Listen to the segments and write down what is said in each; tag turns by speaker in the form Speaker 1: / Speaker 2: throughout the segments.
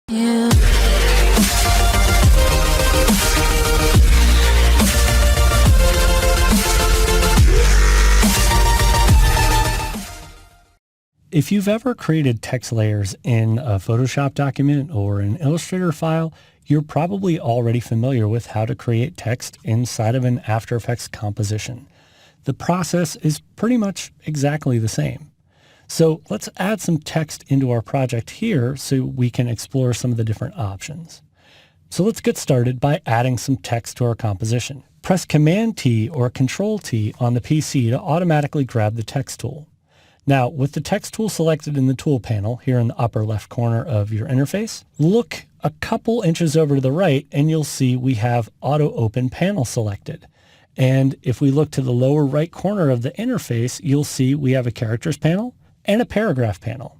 Speaker 1: Yeah.
Speaker 2: If you've ever created text layers in a Photoshop document or an Illustrator file, you're probably already familiar with how to create text inside of an After Effects composition. The process is pretty much exactly the same. So let's add some text into our project here so we can explore some of the different options. So let's get started by adding some text to our composition. Press Command-T or Control-T on the PC to automatically grab the text tool. Now, with the text tool selected in the tool panel here in the upper left corner of your interface, look a couple inches over to the right and you'll see we have Auto Open Panel selected. And if we look to the lower right corner of the interface, you'll see we have a Characters panel and a Paragraph panel.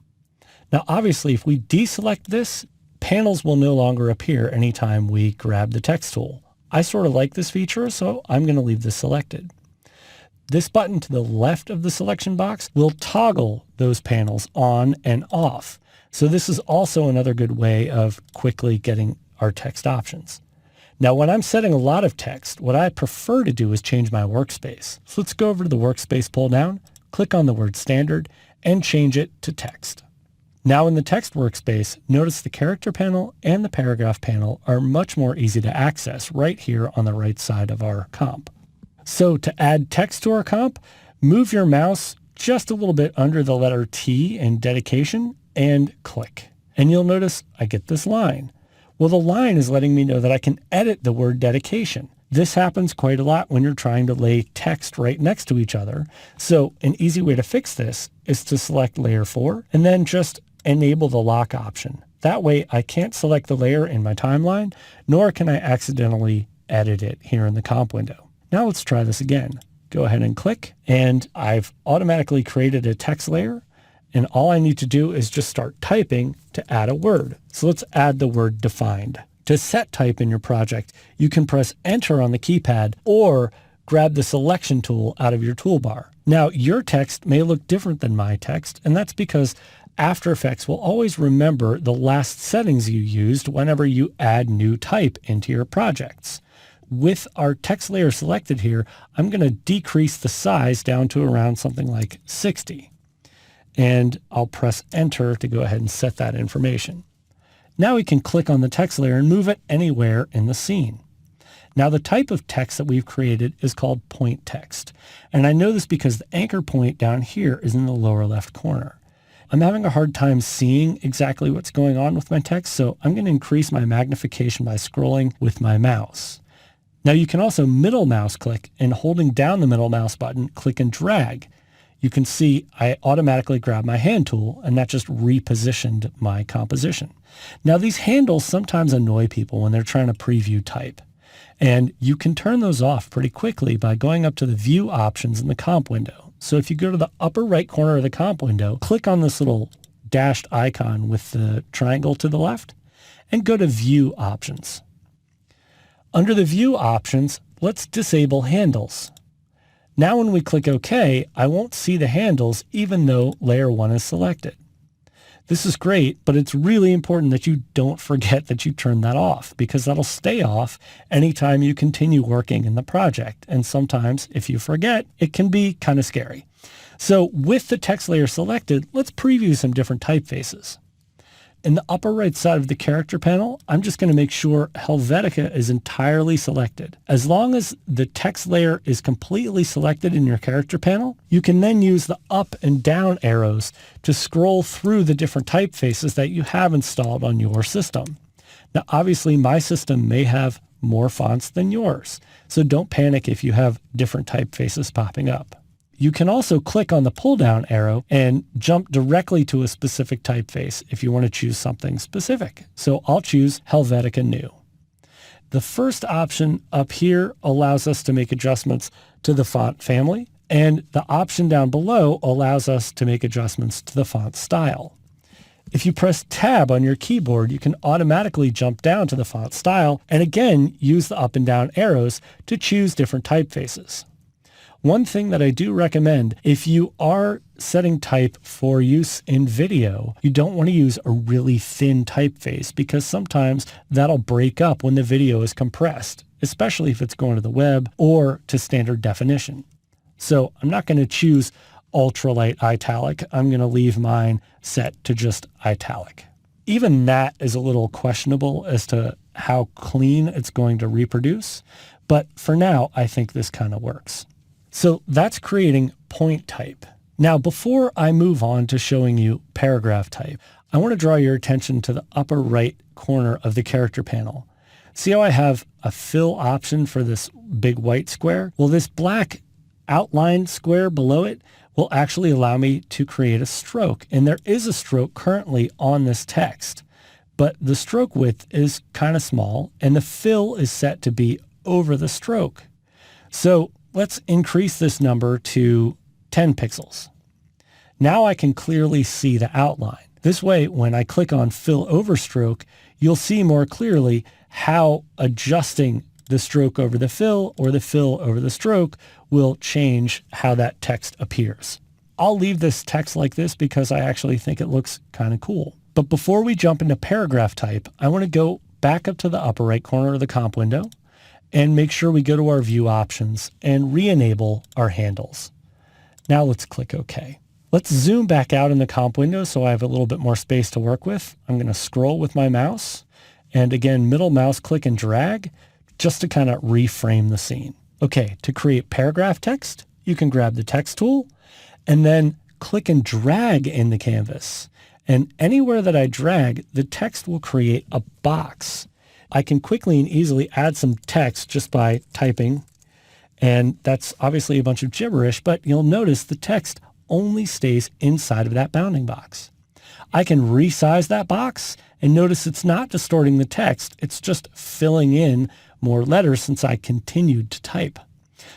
Speaker 2: Now, obviously, if we deselect this, panels will no longer appear anytime we grab the text tool. I sort of like this feature, so I'm going to leave this selected. This button to the left of the selection box will toggle those panels on and off. So this is also another good way of quickly getting our text options. Now, when I'm setting a lot of text, what I prefer to do is change my workspace. So let's go over to the workspace pull down, click on the word standard, and change it to text. Now in the text workspace, notice the character panel and the paragraph panel are much more easy to access right here on the right side of our comp. So to add text to our comp, move your mouse just a little bit under the letter T in dedication and click. And you'll notice I get this line. Well, the line is letting me know that I can edit the word dedication. This happens quite a lot when you're trying to lay text right next to each other. So an easy way to fix this is to select layer 4 and then just enable the lock option. That way I can't select the layer in my timeline, nor can I accidentally edit it here in the comp window. Now let's try this again. Go ahead and click, and I've automatically created a text layer, and all I need to do is just start typing to add a word. So let's add the word defined. To set type in your project, you can press Enter on the keypad or grab the selection tool out of your toolbar. Now, your text may look different than my text, and that's because After Effects will always remember the last settings you used whenever you add new type into your projects. With our text layer selected here, I'm going to decrease the size down to around something like 60. And I'll press Enter to go ahead and set that information. Now we can click on the text layer and move it anywhere in the scene. Now the type of text that we've created is called point text. And I know this because the anchor point down here is in the lower left corner. I'm having a hard time seeing exactly what's going on with my text, so I'm going to increase my magnification by scrolling with my mouse. Now you can also middle mouse click, and holding down the middle mouse button, click and drag. You can see I automatically grab my hand tool, and that just repositioned my composition. Now these handles sometimes annoy people when they're trying to preview type. And you can turn those off pretty quickly by going up to the view options in the comp window. So if you go to the upper right corner of the comp window, click on this little dashed icon with the triangle to the left, and go to view options. Under the view options, let's disable handles. Now when we click OK, I won't see the handles even though layer 1 is selected. This is great, but it's really important that you don't forget that you turn that off, because that'll stay off anytime you continue working in the project. And sometimes if you forget, it can be kind of scary. So with the text layer selected, let's preview some different typefaces. In the upper right side of the character panel, I'm just going to make sure Helvetica is entirely selected. As long as the text layer is completely selected in your character panel, you can then use the up and down arrows to scroll through the different typefaces that you have installed on your system. Now, obviously, my system may have more fonts than yours, so don't panic if you have different typefaces popping up. You can also click on the pull-down arrow and jump directly to a specific typeface if you want to choose something specific. So I'll choose Helvetica New. The first option up here allows us to make adjustments to the font family, and the option down below allows us to make adjustments to the font style. If you press Tab on your keyboard, you can automatically jump down to the font style and again use the up and down arrows to choose different typefaces. One thing that I do recommend, if you are setting type for use in video, you don't want to use a really thin typeface because sometimes that'll break up when the video is compressed, especially if it's going to the web or to standard definition. So I'm not going to choose ultralight italic. I'm going to leave mine set to just italic. Even that is a little questionable as to how clean it's going to reproduce, but for now, I think this kind of works. So that's creating point type. Now, before I move on to showing you paragraph type, I want to draw your attention to the upper right corner of the character panel. See how I have a fill option for this big white square? Well, this black outlined square below it will actually allow me to create a stroke. And there is a stroke currently on this text, but the stroke width is kind of small and the fill is set to be over the stroke. So let's increase this number to 10 pixels. Now I can clearly see the outline. This way, when I click on fill over stroke, you'll see more clearly how adjusting the stroke over the fill or the fill over the stroke will change how that text appears. I'll leave this text like this because I actually think it looks kind of cool. But before we jump into paragraph type, I want to go back up to the upper right corner of the comp window and make sure we go to our view options and re-enable our handles. Now let's click OK. Let's zoom back out in the comp window so I have a little bit more space to work with. I'm going to scroll with my mouse and again, middle mouse click and drag just to kind of reframe the scene. Okay, to create paragraph text, you can grab the text tool and then click and drag in the canvas. And anywhere that I drag, the text will create a box. I can quickly and easily add some text just by typing. And that's obviously a bunch of gibberish, but you'll notice the text only stays inside of that bounding box. I can resize that box and notice it's not distorting the text. It's just filling in more letters since I continued to type.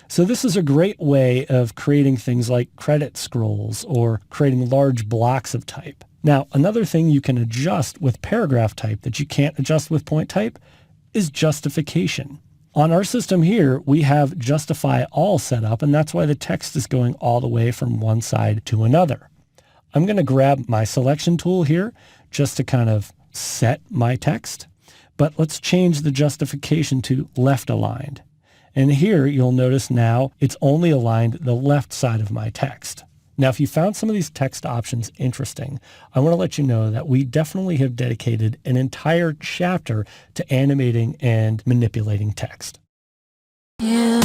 Speaker 2: So this is a great way of creating things like credit scrolls or creating large blocks of type. Now, another thing you can adjust with paragraph type that you can't adjust with point type is justification. On our system here, we have justify all set up, and that's why the text is going all the way from one side to another. I'm going to grab my selection tool here just to kind of set my text, but let's change the justification to left aligned. And here you'll notice now it's only aligned the left side of my text. Now, if you found some of these text options interesting, I want to let you know that we definitely have dedicated an entire chapter to animating and manipulating text. Yeah.